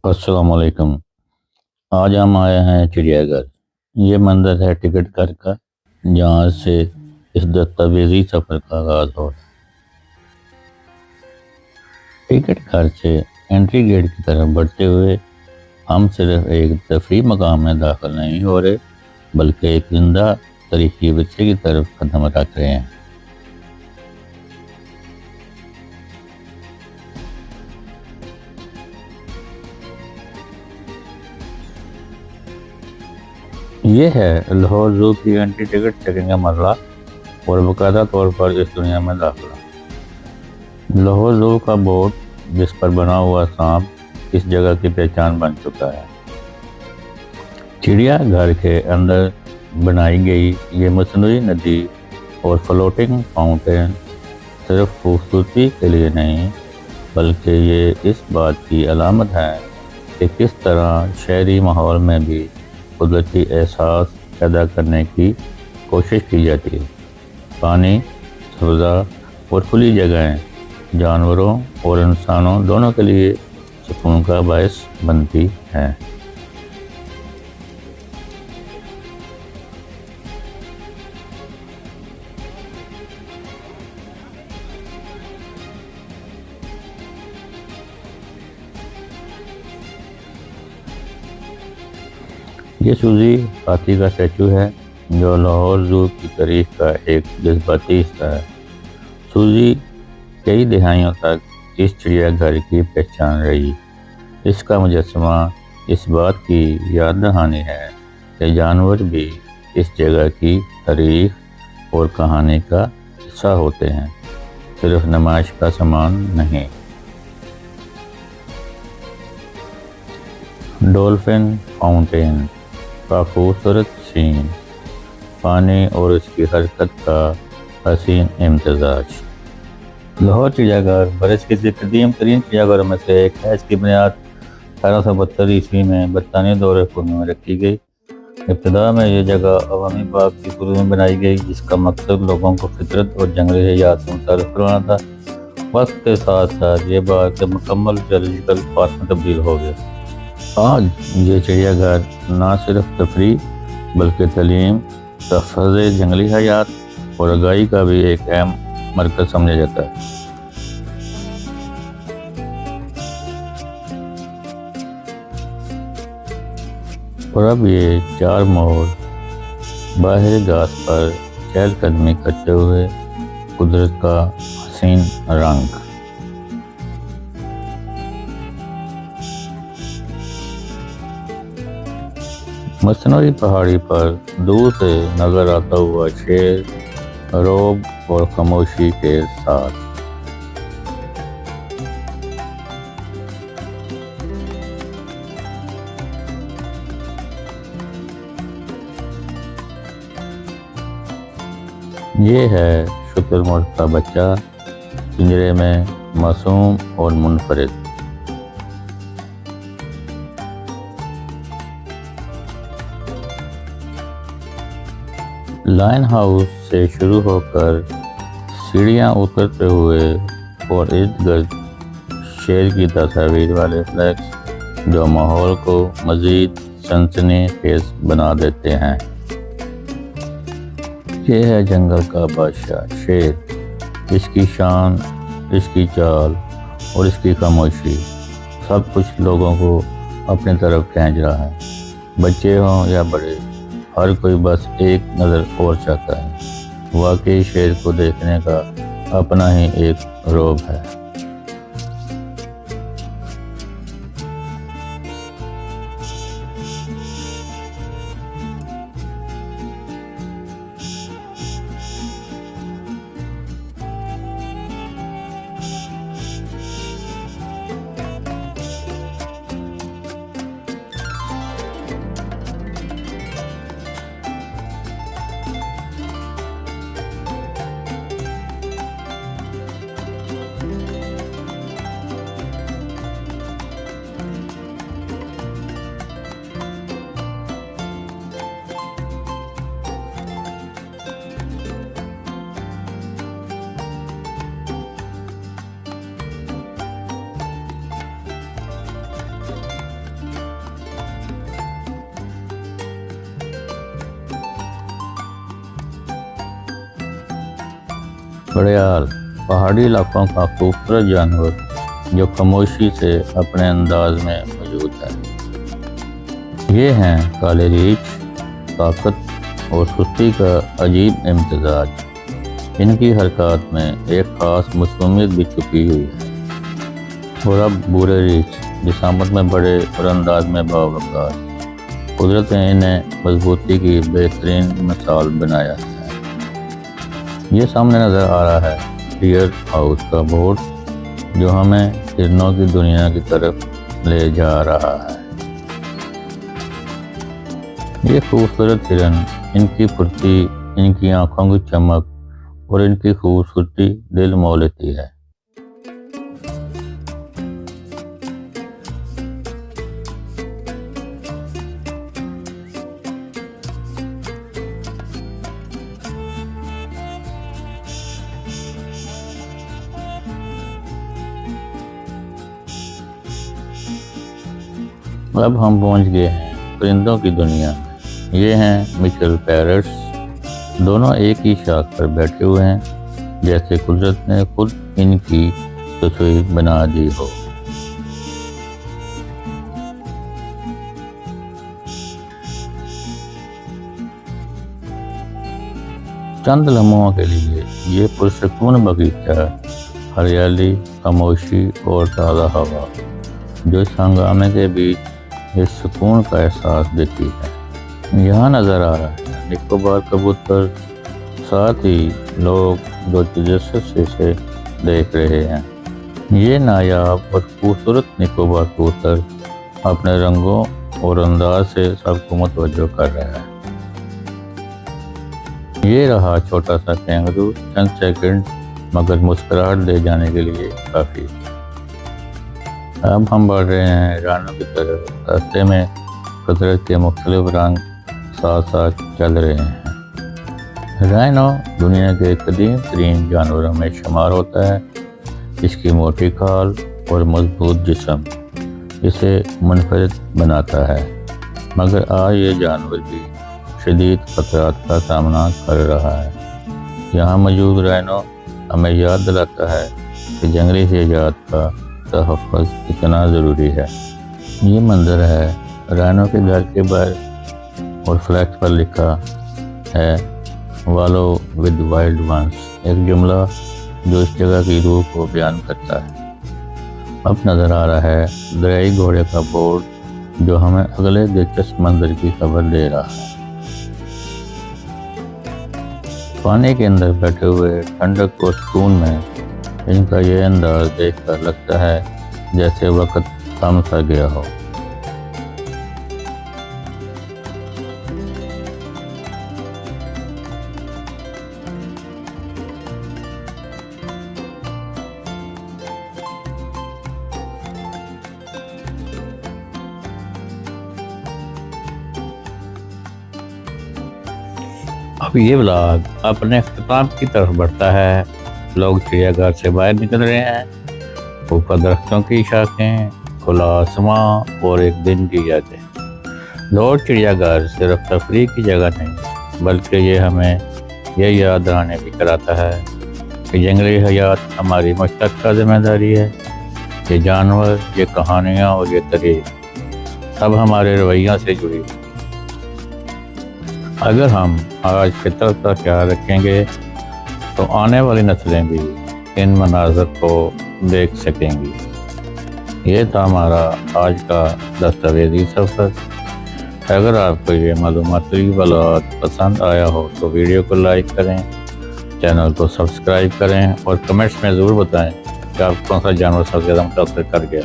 السلام علیکم۔ آج ہم آئے ہیں چڑیا گھر۔ یہ منظر ہے ٹکٹ گھر کا، جہاں سے اس دستاویزی سفر کا آغاز ہو۔ ٹکٹ گھر سے انٹری گیٹ کی طرف بڑھتے ہوئے ہم صرف ایک تفریحی مقام میں داخل نہیں ہو رہے، بلکہ ایک زندہ تاریخی ورثے کی طرف قدم رکھ رہے ہیں۔ یہ ہے لاہور زو کی انٹری ٹکٹ چیکنگ کا مرحلہ اور باقاعدہ طور پر اس دنیا میں داخلہ۔ لاہور زو کا بورڈ، جس پر بنا ہوا سانپ، اس جگہ کی پہچان بن چکا ہے۔ چڑیا گھر کے اندر بنائی گئی یہ مصنوعی ندی اور فلوٹنگ فاؤنٹین صرف خوبصورتی کے لیے نہیں، بلکہ یہ اس بات کی علامت ہے کہ کس طرح شہری ماحول میں بھی قدرتی احساس پیدا کرنے کی کوشش کی جاتی ہے۔ پانی، سبزہ اور کھلی جگہیں جانوروں اور انسانوں دونوں کے لیے سکون کا باعث بنتی ہیں۔ یہ سوزی ہاتھی کا اسٹیچو ہے، جو لاہور زو کی تاریخ کا ایک جذباتی حصہ ہے۔ سوزی کئی دہائیوں تک اس چڑیا گھر کی پہچان رہی۔ اس کا مجسمہ اس بات کی یاد دہانی ہے کہ جانور بھی اس جگہ کی تاریخ اور کہانی کا حصہ ہوتے ہیں، صرف نمائش کا سامان نہیں۔ ڈولفن فاؤنٹین کا خوبصورت سین، پانی اور اس کی حرکت کا حسین امتزاج۔ لاہور چڑیا گھر برصغیر کے قدیم ترین چڑیا گھروں میں سے ایک ہے۔ اس کی بنیاد 1872 عیسوی میں برطانوی دور حکومت میں رکھی گئی۔ ابتدا میں یہ جگہ عوامی باغ کی صورت میں بنائی گئی، جس کا مقصد لوگوں کو فطرت اور جنگلی حیات سے متعارف کروانا تھا۔ وقت کے ساتھ ساتھ یہ باغ مکمل زوولوجیکل پارک میں تبدیل ہو گیا۔ آج یہ چڑیا گھر نہ صرف تفریح بلکہ تعلیم، تحفظ جنگلی حیات اور آگاہی کا بھی ایک اہم مرکز سمجھا جاتا ہے۔ اور اب یہ چار مور باہر گھاس پر چہل قدمی کرتے ہوئے قدرت کا حسین رنگ۔ مصنوعی پہاڑی پر دور سے نظر آتا ہوا شیر، رعب اور خاموشی کے ساتھ۔ یہ ہے شتر مرغ کا بچہ، پنجرے میں معصوم اور منفرد۔ لائن ہاؤس سے شروع ہو کر سیڑھیاں اترتے ہوئے اور ارد گرد شیر کی تصاویر والے فلیکس، جو ماحول کو مزید سنسنی خیز بنا دیتے ہیں۔ یہ ہے جنگل کا بادشاہ شیر، اس کی شان، اس کی چال اور اس کی خاموشی، سب کچھ لوگوں کو اپنی طرف کھینچ رہا ہے۔ بچے ہوں یا بڑے، ہر کوئی بس ایک نظر اور چاہتا ہے۔ واقعی شیر کو دیکھنے کا اپنا ہی ایک رعب ہے۔ گھڑیال پہاڑی علاقوں کا خوبصورت جانور جو خاموشی سے اپنے انداز میں موجود ہے۔ یہ ہیں کالے ریچھ، طاقت اور سستی کا عجیب امتزاج۔ ان کی حرکات میں ایک خاص معصومیت بھی چھپی ہوئی ہے۔ اور اب بھورے ریچھ جسامت میں بڑے اور انداز میں باوقار، قدرت نے انہیں مضبوطی کی بہترین مثال بنایا ہے۔ یہ سامنے نظر آ رہا ہے ڈیئر ہاؤس کا بورڈ جو ہمیں ہرنوں کی دنیا کی طرف لے جا رہا ہے۔ یہ خوبصورت ہرن، ان کی پھرتی، ان کی آنکھوں کی چمک اور ان کی خوبصورتی دل مو لیتی ہے۔ اب ہم پہنچ گئے ہیں پرندوں کی دنیا میں۔ یہ ہیں مچل پیرٹس، دونوں ایک ہی شاخ پر بیٹھے ہوئے ہیں، جیسے قدرت نے خود ان کی تصویر بنا دی ہو۔ چند لمحوں کے لیے یہ پرسکون باغیچہ، ہریالی، خاموشی اور تازہ ہوا جو اس ہنگامے کے بیچ اس سکون کا احساس دیتی ہے۔ یہاں نظر آ رہا ہے نکوبار کبوتر، ساتھ ہی لوگ جو تجسس سے اسے دیکھ رہے ہیں۔ یہ نایاب اور خوبصورت نکوبار کبوتر اپنے رنگوں اور انداز سے سب کو متوجہ کر رہا ہے۔ یہ رہا چھوٹا سا کینگرو، چند سیکنڈ مگر مسکراہٹ دے جانے کے لیے کافی۔ اب ہم بڑھ رہے ہیں رانوں کی طرف۔ راستے میں قدرت کے مختلف رنگ ساتھ ساتھ چل رہے ہیں۔ رائنو دنیا کے قدیم ترین جانوروں میں شمار ہوتا ہے۔ اس کی موٹی کھال اور مضبوط جسم اسے منفرد بناتا ہے، مگر آج یہ جانور بھی شدید خطرات کا سامنا کر رہا ہے۔ یہاں موجود رائنو ہمیں یاد دلاتا ہے کہ جنگلی حیات کا تحفظ کتنا ضروری ہے۔ یہ منظر ہے رائنو کے گھر کے باہر اور فلیکس پر لکھا ہے والو ود وائلڈ ونس، ایک جملہ جو اس جگہ کی روح کو بیان کرتا ہے۔ اب نظر آ رہا ہے دریائی گھوڑے کا بورڈ جو ہمیں اگلے دلچسپ منظر کی خبر دے رہا ہے۔ پانی کے اندر بیٹھے ہوئے ٹھنڈک اور سکون میں ان کا یہ انداز دیکھ کر لگتا ہے جیسے وقت تھم سا گیا ہو۔ اب یہ ولاگ اپنے اختتام کی طرف بڑھتا ہے۔ لوگ چڑیا گھر سے باہر نکل رہے ہیں۔ اوپر درختوں کی شاخیں، کھلا آسمان اور ایک دن کی یادیں۔ لاہور چڑیا گھر صرف تفریح کی جگہ نہیں بلکہ یہ ہمیں یہ یاد دلانے بھی کراتا ہے کہ جنگلی حیات ہماری مشترکہ ذمہ داری ہے۔ یہ جانور، یہ کہانیاں اور یہ تاریخ اب ہمارے رویوں سے جڑی۔ اگر ہم آج فطرت کا خیال رکھیں گے تو آنے والی نسلیں بھی ان مناظر کو دیکھ سکیں گی۔ یہ تھا ہمارا آج کا دستاویزی سفر۔ اگر آپ کو یہ معلوماتی ولاگ پسند آیا ہو تو ویڈیو کو لائک کریں، چینل کو سبسکرائب کریں اور کمنٹس میں ضرور بتائیں کہ آپ کون سا جانور سب سے زیادہ متاثر کر گیا۔